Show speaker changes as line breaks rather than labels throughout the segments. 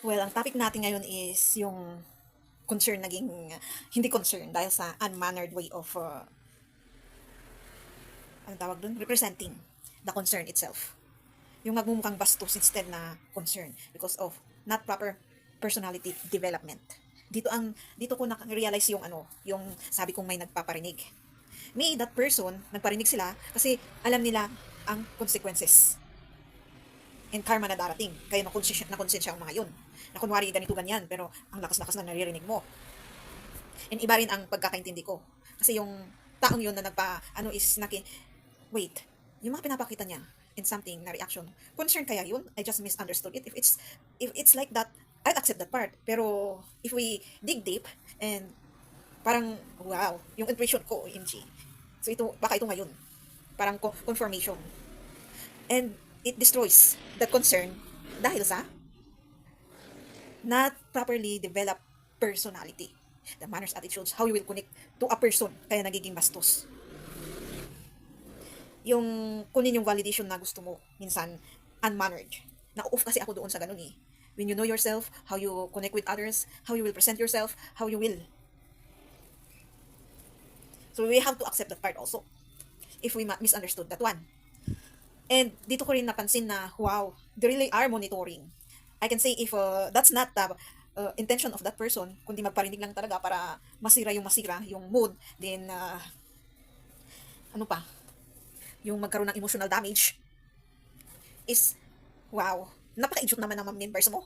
Well, ang topic natin ngayon is yung concern naging hindi concern dahil sa unmannered way of anong tawag dun? Representing the concern itself. Yung magmumukhang bastos instead na concern because of not proper personality development. Dito ko na-realize yung yung sabi kong may nagpaparinig. May that person, nagparinig sila kasi alam nila ang consequences and karma na darating. Kaya na konsensya ang mga yun. Na kunwari ganito ganyan, pero ang lakas-lakas na naririnig mo. And iba rin ang pagkakaintindi ko. Kasi yung taong yun na wait, yung mga pinapakita niya in something na reaction, concern kaya yun? I just misunderstood it. If it's like that, I'll accept that part. Pero if we dig deep and parang wow, yung intuition ko, OMG. So baka ito ngayon. Parang confirmation. And it destroys the concern dahil sa not properly developed personality. The manners, attitudes, how you will connect to a person, kaya nagiging bastos. Yung kunin yung validation na gusto mo, minsan unmannered. Na-off kasi ako doon sa ganun eh. When you know yourself, how you connect with others, how you will present yourself, how you will. So we have to accept that part also. If we misunderstood that one. And dito ko rin napansin na, wow, they really are monitoring. I can say if that's not the intention of that person, kundi magparinig lang talaga para masira, yung mood, then ano pa, yung magkaroon ng emotional damage, is, wow, napaka-idiot naman ng mga members mo.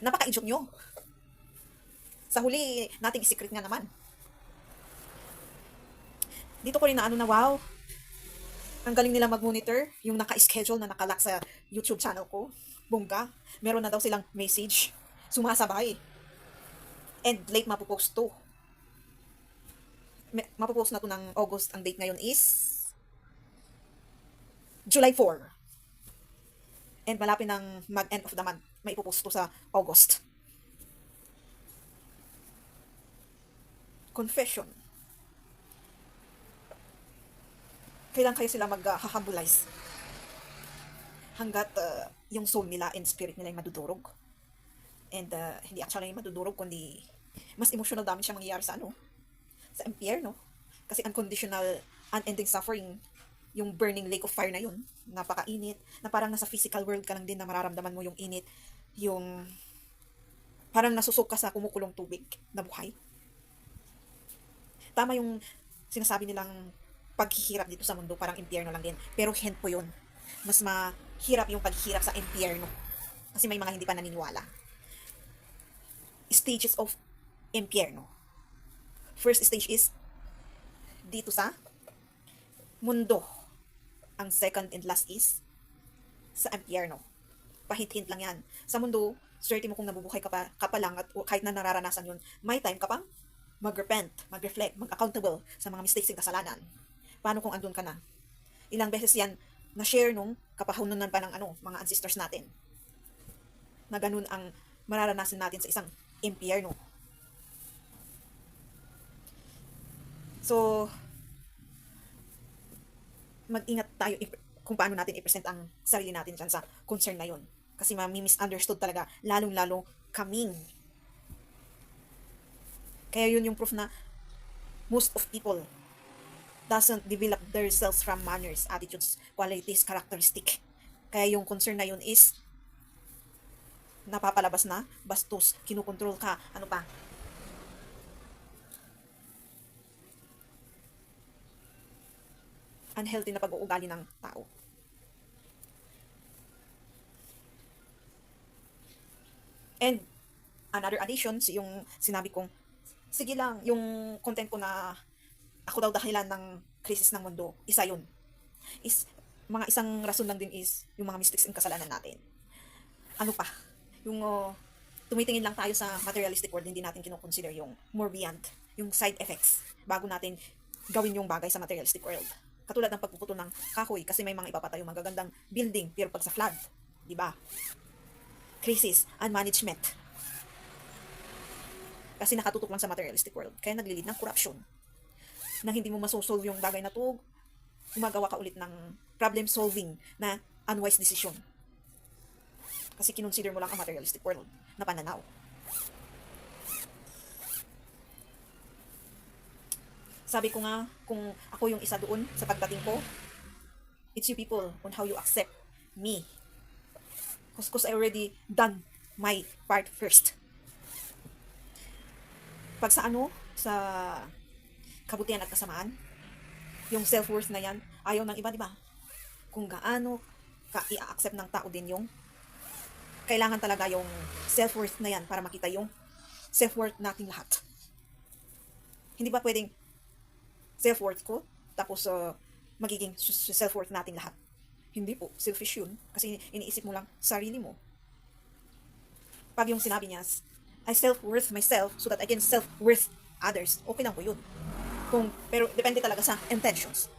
Napaka-idiot nyo. Sa huli, nating secret nga naman. Dito ko rin na wow, ang galing nila mag-monitor, yung naka-schedule na nakalock sa YouTube channel ko. Bongga. Meron na daw silang message. Sumasabay. And late mapopost to. Mapopost na to ng August. Ang date ngayon is July 4. And malapit ng mag-end of the month. May ipopost to sa August. Confession. Kailan kayo sila mag-humbilize? Hanggat yung soul nila and spirit nila ay madudurog. And hindi actually madudurog, kundi mas emotional damage ang mangyayari sa sa impyerno. Kasi unconditional, unending suffering, yung burning lake of fire na yun, napakainit, na parang nasa physical world ka lang din na mararamdaman mo yung init, yung parang nasusok ka sa kumukulong tubig na buhay. Tama yung sinasabi nilang paghihirap dito sa mundo, parang impyerno lang din. Pero hen po yun. Mas mahirap yung paghihirap sa impyerno. Kasi may mga hindi pa naniniwala. Stages of impyerno. First stage is dito sa mundo. Ang second and last is sa impyerno. Pahint-hint lang yan. Sa mundo, swerte mo kung nabubuhay ka pa lang at kahit na nararanasan yun, may time ka pang mag-repent, mag-reflect, mag-accountable sa mga mistakes and kasalanan. Paano kung andun ka na? Ilang beses yan na-share nung kapahununan pa ng mga ancestors natin. Na ganun ang mararanasan natin sa isang impyerno. So, mag-ingat tayo kung paano natin i-present ang sarili natin dyan sa concern na yun. Kasi mami-misunderstood talaga, lalong-lalo kaming. Kaya yun yung proof na most of people doesn't develop themselves from manners, attitudes, qualities, characteristic. Kaya yung concern na yun is napapalabas na, bastos, kinukontrol ka, ano pa. Unhealthy na pag-uugali ng tao. And another addition, yung sinabi kong, sige lang, yung content ko na ako daw dahilan ng krisis ng mundo, isa yun. Mga isang rason lang din is yung mga mistakes and kasalanan natin. Ano pa? Yung tumitingin lang tayo sa materialistic world, hindi natin kinoconsider yung more beyond, yung side effects, bago natin gawin yung bagay sa materialistic world. Katulad ng pagpuputo ng kahoy, kasi may mga ipapatayo magagandang building, pero pag sa flood, di ba? Crisis and management. Kasi nakatutok lang sa materialistic world, kaya naglilid ng corruption. Nang hindi mo masosolve yung bagay na to, gumagawa ka ulit ng problem solving na unwise decision. Kasi kinonsider mo lang ang materialistic world na pananaw. Sabi ko nga, kung ako yung isa doon sa pagdating ko, it's you people on how you accept me. Because I already done my part first. Pag sa sa kabutihan at kasamaan, yung self-worth na yan, ayaw ng iba, di ba? Kung gaano ka i-accept ng tao din yung kailangan talaga yung self-worth na yan para makita yung self-worth nating lahat. Hindi ba pwedeng self-worth ko, tapos magiging self-worth nating lahat? Hindi po, selfish yun. Kasi iniisip mo lang sarili mo. Pag yung sinabi niya, I self-worth myself so that I can self-worth others, okay lang po yun. Pero depende talaga sa intentions.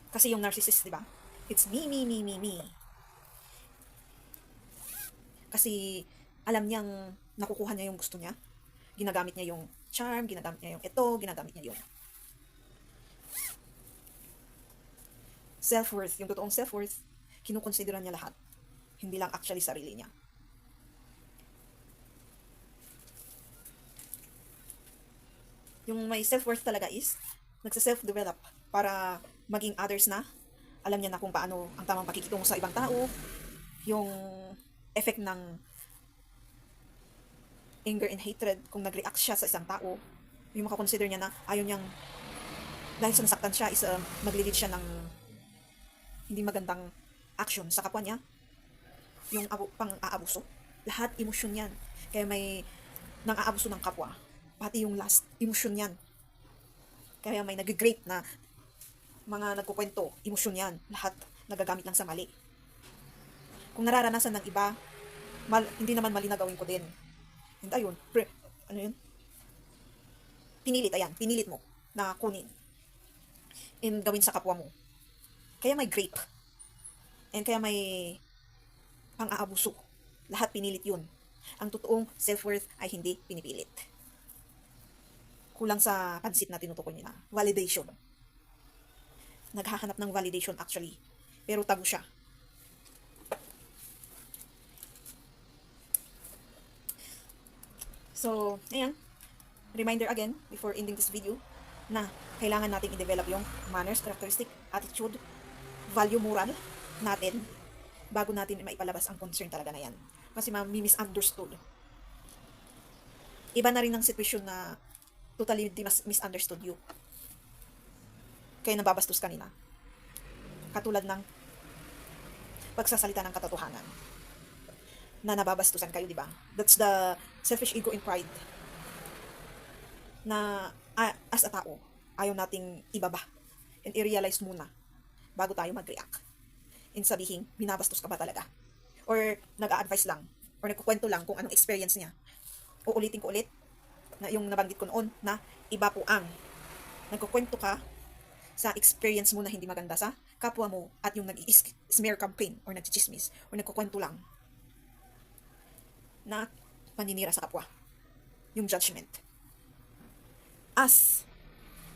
Kasi yung narcissist, di ba? It's me, me, me, me, me. Kasi alam niyang nakukuha niya yung gusto niya. Ginagamit niya yung charm, ginagamit niya yung ito, ginagamit niya yung self-worth. Yung totoong self-worth, kinukonsideran niya lahat. Hindi lang actually sarili niya. Yung may self-worth talaga is, nagsa-self-develop para maging others na. Alam niya na kung paano ang tamang pakikitungo sa ibang tao, yung effect ng anger and hatred, kung nag-react siya sa isang tao, yung makakonsider niya na ayaw niyang, dahil sa nasaktan siya, is maglilid siya ng hindi magandang action sa kapwa niya, yung pang-aabuso. Lahat emosyon yan. Kaya may nang-aabuso ng kapwa. Pati yung last, emosyon yan. Kaya may nag-grape na mga nagkukwento, emosyon yan. Lahat nagagamit lang sa mali. Kung nararanasan ng iba, hindi naman mali na gawin ko din. And ayun, ano yun? Pinilit mo na kunin. And gawin sa kapwa mo. Kaya may grape. And kaya may pang-aabuso. Lahat pinilit yun. Ang totoong self-worth ay hindi pinipilit. Kulang sa pansit na tinutukoy nila. Validation. Naghahanap ng validation actually. Pero tago siya. So, ayan. Reminder again, before ending this video, na kailangan natin i-develop yung manners, characteristic, attitude, value, moral natin bago natin maipalabas ang concern talaga na yan. Kasi misunderstood. Iba na rin ang sitwasyon na totally misunderstood you. Kaya nababastos ka nila. Katulad ng pagsasalita ng katotohanan na nababastusan kayo, di ba? That's the selfish ego and pride na as a tao, ayaw nating ibaba and i-realize muna bago tayo mag-react. In sabihin, binabastos ka ba talaga? Or nag-a-advise lang, or nagkukwento lang kung anong experience niya. Uulitin ko ulit, na yung nabanggit ko noon, na iba po ang nagkukwento ka sa experience mo na hindi maganda sa kapwa mo, at yung nag-smear campaign, or nag-chismis, or nagkukwento lang na paninira sa kapwa. Yung judgment. Us,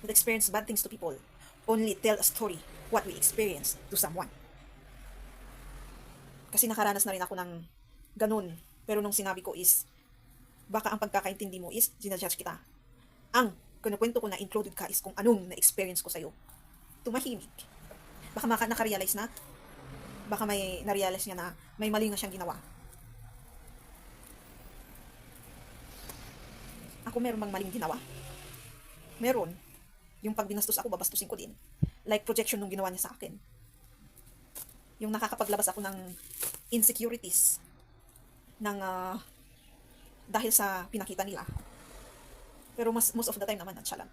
that experience bad things to people, only tell a story what we experience to someone. Kasi nakaranas na rin ako ng ganun. Pero nung sinabi ko is, baka ang pagkakaintindi mo is, ginajudge kita. Ang kinukwento ko na included ka is kung anong na-experience ko sa'yo. Tumahimik. Baka nakarealize na, baka may narealize niya na may mali na siyang ginawa. Ako meron bang maling ginawa? Meron. Yung pag binastos ako, babastusin ko din. Like projection nung ginawa niya sa akin. Yung nakakapaglabas ako ng insecurities ng dahil sa pinakita nila. Pero most of the time naman nonchalant.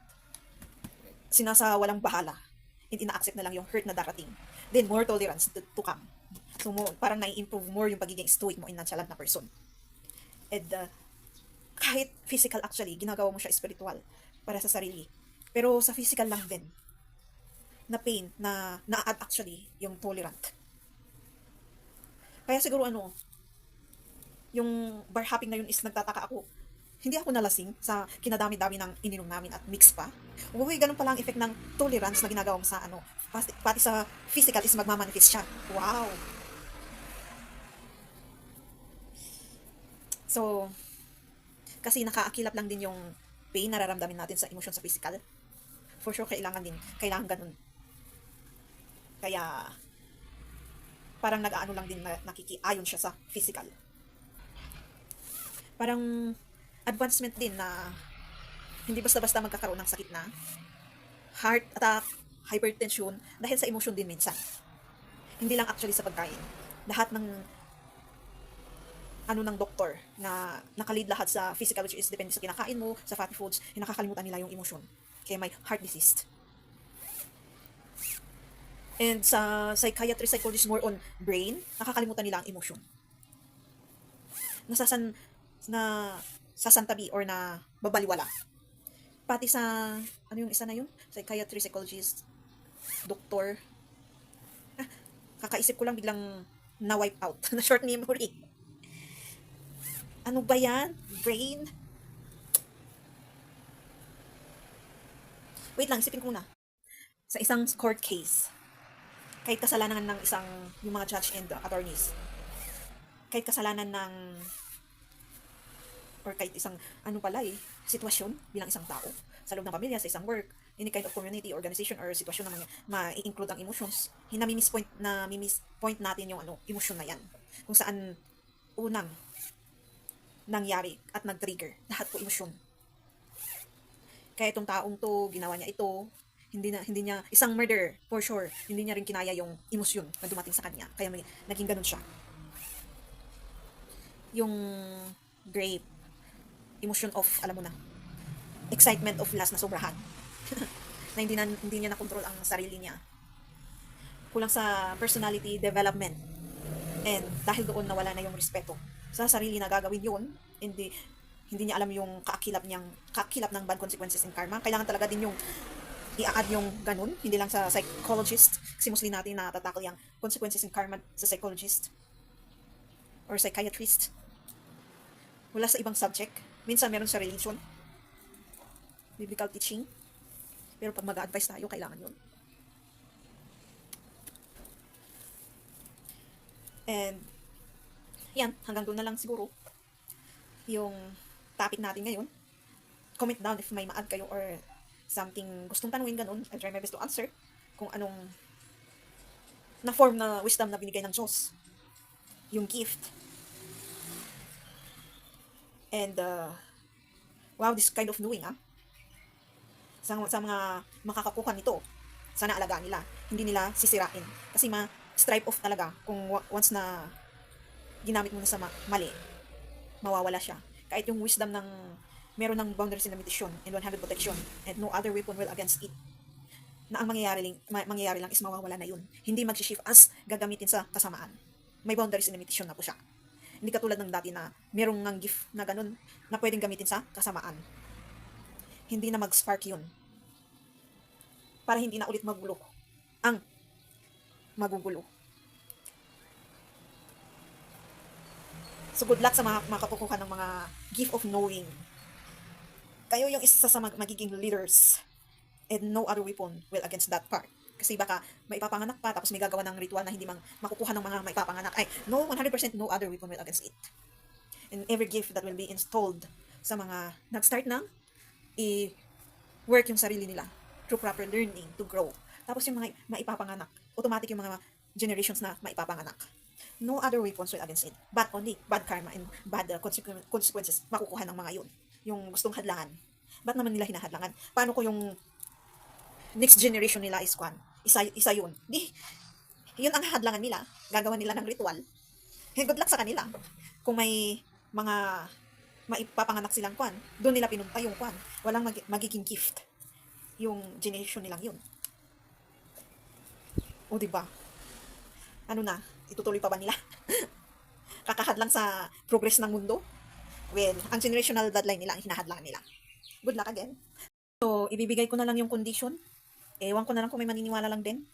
Sinasawalang bahala. And ina-accept na lang yung hurt na darating. Then more tolerance to come. So parang nai-improve more yung pagiging stoic mo in nonchalant na person. And kahit physical actually, ginagawa mo siya spiritual para sa sarili. Pero sa physical lang din na pain na na-add actually yung tolerant. Kaya siguro yung bar hopping na yun is nagtataka ako. Hindi ako nalasing sa kinadami-dami ng ininom namin at mix pa. Uy, ganun pala ang effect ng tolerance na ginagawa mo sa pati sa physical is magmamanifest siya. Wow! So, kasi nakaakilap lang din yung pain nararamdamin natin sa emosyon sa physical. For sure, kailangan ganun. Kaya, parang nag-aano lang din na nakikiayon siya sa physical. Parang advancement din na hindi basta-basta magkakaroon ng sakit na heart attack, hypertension, dahil sa emosyon din minsan. Hindi lang actually sa pagkain. Lahat ng ng doktor na nakalid lahat sa physical, which is depende sa kinakain mo, sa fatty foods, nakakalimutan nila yung emosyon. Kaya may heart disease. And sa psychiatrist, psychologist, more on brain, nakakalimutan nila ang emosyon. Nasasan na sasantabi or na babaliwala. Pati sa, ano yung isa na yun? Psychiatrist, psychologist, doktor. Kakaisip ko lang biglang na-wipe out. Na short memory. Ano ba yan? Brain? Wait lang, isipin ko muna. Sa isang court case, kahit kasalanan ng yung mga judge and attorneys, kahit kasalanan ng, or kahit isang, sitwasyon bilang isang tao, sa loob ng pamilya, sa isang work, any kind of community, organization, or sitwasyon na ma-include ang emotions, miss point natin yung emosyon na yan. Kung saan unang nangyari at nag-trigger. Lahat po emosyon. Kaya itong taong to, ginawa niya ito, hindi niya, isang murder, for sure, hindi niya rin kinaya yung emosyon na dumating sa kanya. Kaya naging ganun siya. Yung grape, emotion of, alam mo na, excitement of lust na sobrahan. Na hindi niya na-control ang sarili niya. Kulang sa personality development. And dahil doon nawala na yung respeto sa sarili na gagawin yun, hindi niya alam yung kaakilap ng bad consequences in karma. Kailangan talaga din yung i-add yung ganun, hindi lang sa psychologist, kasi mostly natin natatakal yung consequences in karma sa psychologist or psychiatrist. Wala sa ibang subject. Minsan meron sa religion, biblical teaching, pero pag mag-a-advise tayo, kailangan yun. And yan, hanggang doon na lang siguro yung topic natin ngayon. Comment down if may ma-add kayo or something gustong tanungin ganun. I'll try my best to answer kung anong na form na wisdom na binigay ng Diyos. Yung gift. And wow, this kind of knowing sa mga makakakuha nito, sana alagaan nila. Hindi nila sisirain. Kasi stripe off talaga kung once na ginamit mo na sa mali, mawawala siya. Kahit yung wisdom ng meron ng boundaries and limitation and 100 protection and no other weapon will against it, na ang mangyayari lang is mawawala na yun. Hindi mag-shift as gagamitin sa kasamaan. May boundaries and limitation na po siya. Hindi katulad ng dati na merong ng gift na ganun na pwedeng gamitin sa kasamaan. Hindi na mag-spark yun. Para hindi na ulit magulo ang magugulo. So good luck sa mga makakukuha ng mga gift of knowing. Kayo yung isa sa magiging leaders and no other weapon will against that part. Kasi baka maipapanganak pa tapos may gagawa ng ritual na hindi makukuha ng mga maipapanganak. No, 100% no other weapon will against it. And every gift that will be installed sa mga nag-start ng i-work yung sarili nila through proper learning to grow. Tapos yung mga maipapanganak, automatic yung mga generations na maipapanganak. No other weapons will against it. But only bad karma and bad consequences makukuha ng mga yun. Yung gustong hadlangan. Ba't naman nila hinahadlangan? Paano ko yung next generation nila is isa yun. Yun ang hadlangan nila. Gagawa nila ng ritual. Good luck sa kanila. Kung may mga maipapanganak silang doon nila pinunta yung walang magiging gift. Yung generation nilang yun. O diba? Ano na? Itutuloy pa ba nila? Kakahadlang sa progress ng mundo? Well, ang generational bloodline nila ang hinahadlangan nila. Good luck again. So, ibibigay ko na lang yung condition. Ewan ko na lang kung may maniniwala lang din.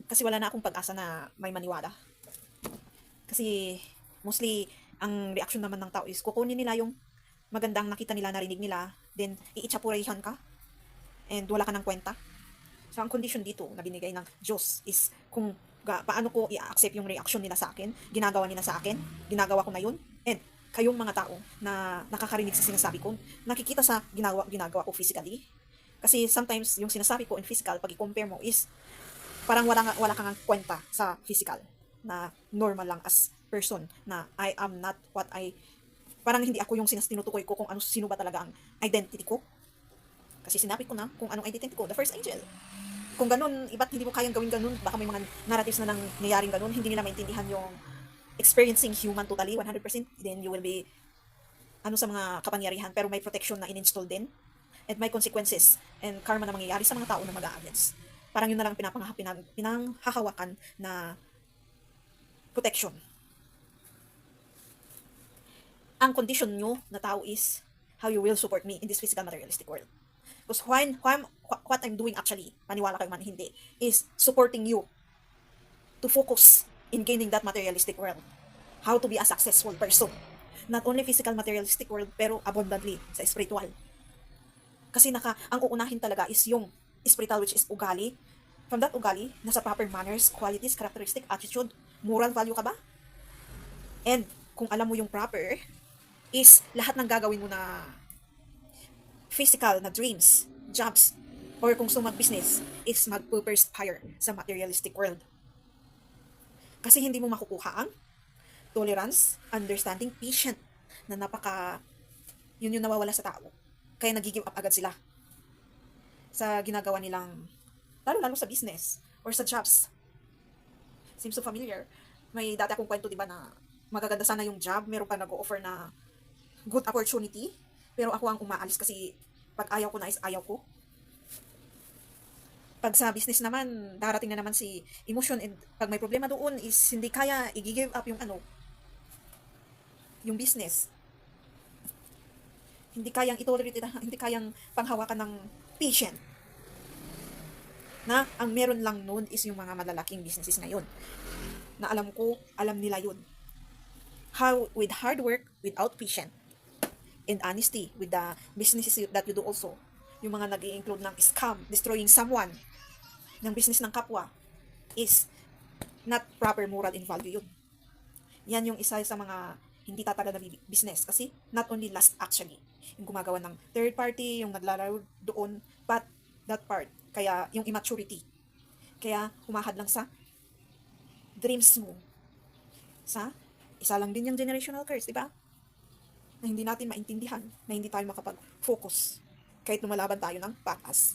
Kasi wala na akong pag-asa na may maniwala. Kasi, mostly, ang reaction naman ng tao is kukunin nila yung magandang nakita nila, narinig nila, then iitsapurahan ka, and wala ka ng kwenta. So, ang condition dito na binigay ng Diyos is kung paano ko i-accept yung reaction nila sa akin, ginagawa nila sa akin, ginagawa ko na yun, and kayong mga tao na nakakarinig sa sinasabi ko, nakikita sa ginagawa ko physically. Kasi sometimes yung sinasabi ko in physical, pag i-compare mo is parang wala kang kwenta sa physical na normal lang as person na I am not what I parang hindi ako yung tinutukoy ko kung sino ba talaga ang identity ko. Kasi sinabi ko na kung anong identity ko, the first angel. Kung ganun, iba't hindi mo kayang gawin ganun, baka may mga narratives na nangyayaring ganun, hindi nila maintindihan yung experiencing human totally, 100%, then you will be, sa mga kapangyarihan, pero may protection na in-install din, and may consequences, and karma na mangyayari sa mga tao na mag-a-against. Parang yun na lang pinanghahawakan na protection. Ang condition nyo na tao is how you will support me in this physical materialistic world. Because what I'm doing actually, maniwala kayo man hindi, is supporting you to focus in gaining that materialistic world. How to be a successful person. Not only physical materialistic world, pero abundantly sa spiritual. Kasi ang uunahin talaga is yung spiritual, which is ugali. From that ugali, nasa proper manners, qualities, characteristic, attitude, moral value ka ba? And kung alam mo yung proper, is lahat ng gagawin mo na physical na dreams, jobs, or kung mag-business, is mag-perspire sa materialistic world. Kasi hindi mo makukuha ang tolerance, understanding, patient, na yun yung nawawala sa tao. Kaya nag-give up agad sila sa ginagawa nilang, lalo sa business, or sa jobs. Seems so familiar. May dati akong kwento, diba, na magaganda sana yung job, meron pa nag-o-offer na good opportunity, pero ako ang umaalis kasi pag ayaw ko na is ayaw ko. Pag sa business naman, darating na naman si emotion, and pag may problema doon is hindi kaya i-give up yung business. Hindi kayang itolerate, hindi kayang panghawakan ng patient. Na ang meron lang noon is yung mga malalaking businesses ngayon. Na alam nila yun. How with hard work, without patient, and honesty with the businesses that you do also. Yung mga nag-i-include ng scam, destroying someone, ng business ng kapwa, is not proper moral and value yun. Yan yung isa sa mga hindi tatagal na business. Kasi not only last actually, yung gumagawa ng third party, yung naglalaro doon, but that part, kaya yung immaturity, kaya humahad lang sa dreams mo. Isa lang din yung generational curse, di ba? Na hindi natin maintindihan, na hindi tayo makapag-focus kahit lumalaban tayo ng patas.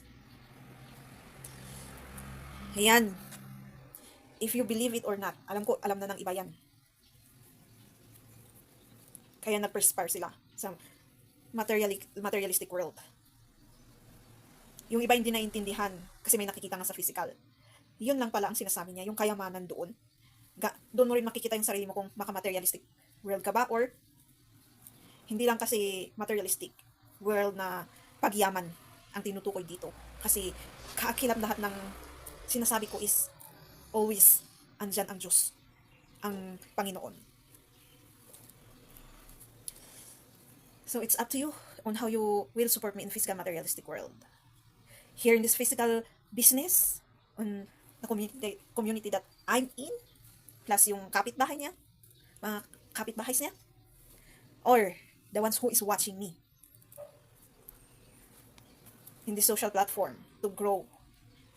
Ayan. If you believe it or not, alam na ng iba yan. Kaya nag-perspire sila sa materialistic world. Yung iba hindi naintindihan kasi may nakikita nga sa physical. Yun lang pala ang sinasabi niya, yung kayamanan doon. Doon mo rin makikita yung sarili mo kung maka-materialistic world ka ba or hindi lang kasi materialistic world na pagyaman ang tinutukoy dito. Kasi kaakilap lahat ng sinasabi ko is always andyan ang Diyos, ang Panginoon. So it's up to you on how you will support me in physical materialistic world. Here in this physical business, on the community that I'm in, plus yung kapitbahay niya, mga kapitbahay niya, or the ones who is watching me in this social platform to grow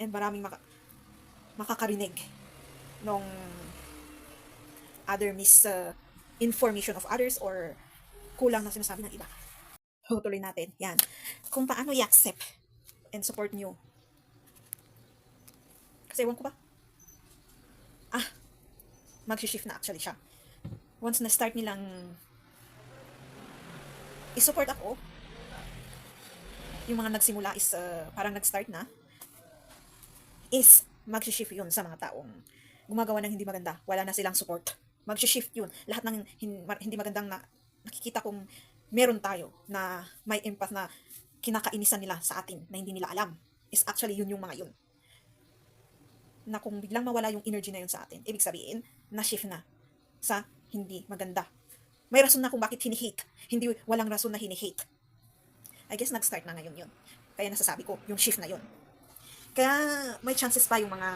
and maraming makakarinig ng other misinformation of others or kulang na sinasabi ng iba. Tuloy natin. Yan. Kung paano i-accept and support nyo. Kasi ewan ko ba? Mag-shift na actually siya. Once na-start nilang i-support ako, yung mga nagsimula is parang nag-start na, is mag-shift yun sa mga taong gumagawa ng hindi maganda. Wala na silang support. Mag-shift yun. Lahat ng hindi magandang nakikita kong meron tayo na may empath na kinakainisan nila sa atin na hindi nila alam, is actually yun yung mga yun. Na kung biglang mawala yung energy na yun sa atin, ibig sabihin, na-shift na sa hindi maganda. May rason na kung bakit hinihate. Hindi walang rason na hinihate. I guess nag-start na ngayon yun. Kaya nasasabi ko, yung shift na yun. Kaya may chances pa yung mga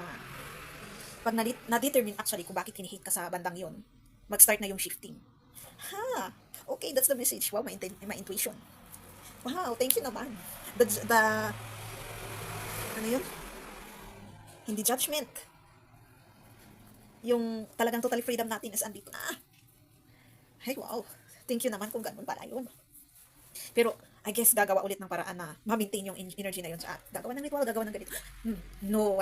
pag na-determine actually kung bakit hinihate ka sa bandang yun, mag-start na yung shifting. Okay, that's the message. Wow, my intuition. Wow, thank you naman. Ano yun? Hindi judgment. Yung talagang totally freedom natin is andito na. Hey, wow. Thank you naman kung ganun pala yun. Pero, I guess, gagawa ulit ng paraan na ma-maintain yung energy na yun. Sa, gagawa ng ritual, gagawa ng ganito. No,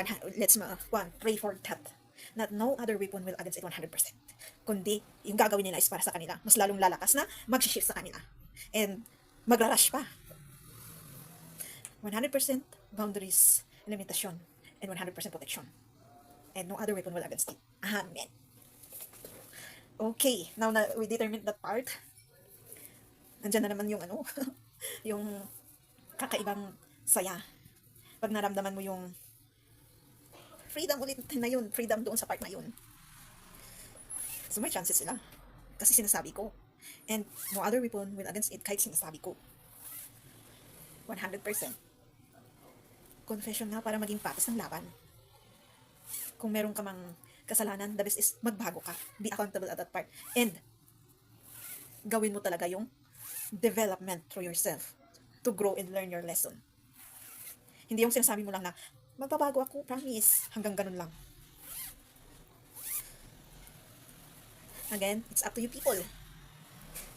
pray for that. Not no other weapon will against it 100%. Kundi, yung gagawin nila is para sa kanila. Mas lalong lalakas na mag-shift sa kanila. And, magra-rush pa. 100% boundaries, limitation, and 100% protection. And no other weapon will against it. Amen. Okay, now na we determined that part, nandyan na naman yung ano, yung kakaibang saya. Pag naramdaman mo yung freedom ulit na yun, freedom doon sa part na yun. So may chances sila. Kasi sinasabi ko. And no other weapon will against it kahit sinasabi ko. 100%. Confession nga para maging patas ng laban. Kung meron ka mang kasalanan, the best is magbago ka. Be accountable at that part. And gawin mo talaga yung development through yourself to grow and learn your lesson. Hindi yung sinasabi mo lang na, magbabago ako, promise. Hanggang ganun lang. Again, it's up to you people.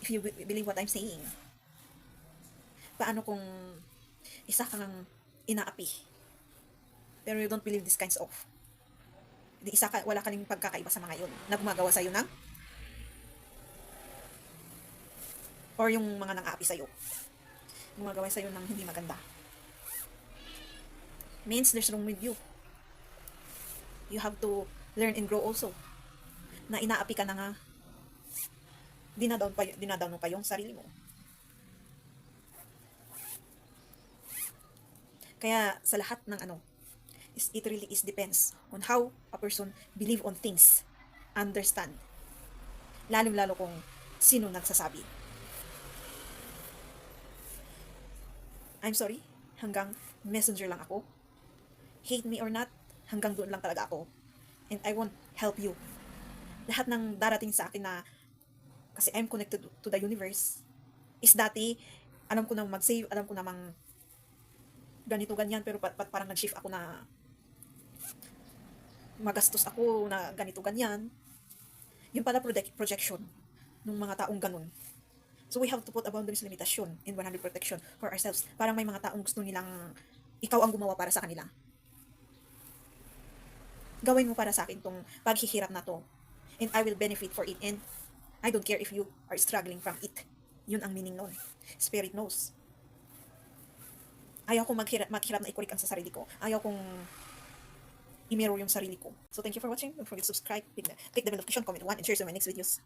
If you believe what I'm saying. Paano kung isa kang inaapi, pero you don't believe this kinds of, di isa ka, wala ka rin pagkakaiba sa mga yun na gumagawa sa'yo ng, or yung mga nang-aapi sa'yo gumagawa sa'yo ng hindi maganda, means there's wrong with you. You have to learn and grow also. Na inaapi ka na nga, dinadown mo pa yung sarili mo. Kaya sa lahat ng ano, it really is depends on how a person believe on things, understand. Lalo kung sino nagsasabi. I'm sorry, hanggang messenger lang ako. Hate me or not, hanggang doon lang talaga ako. And I won't help you. Lahat ng darating sa akin na, kasi I'm connected to the universe, is dati, alam ko na mag-save, alam ko namang ganito ganyan, pero parang nag-shift ako na magastos ako na ganito ganyan. Yung pala projection ng mga taong ganun. So we have to put a boundaries, limitation, and 100% protection for ourselves. Parang may mga taong gusto nilang ikaw ang gumawa para sa kanila. Gawin mo para sa akin tong paghihirap na to, and I will benefit for it, and I don't care if you are struggling from it. Yun ang meaning nun. Spirit knows. Ayaw kong maghirap na ikurik ang sa sarili ko. Ayaw kong i-mirror yung sarili ko. So thank you for watching. Don't forget to subscribe, click the bell notification, comment 1, and share to my next videos.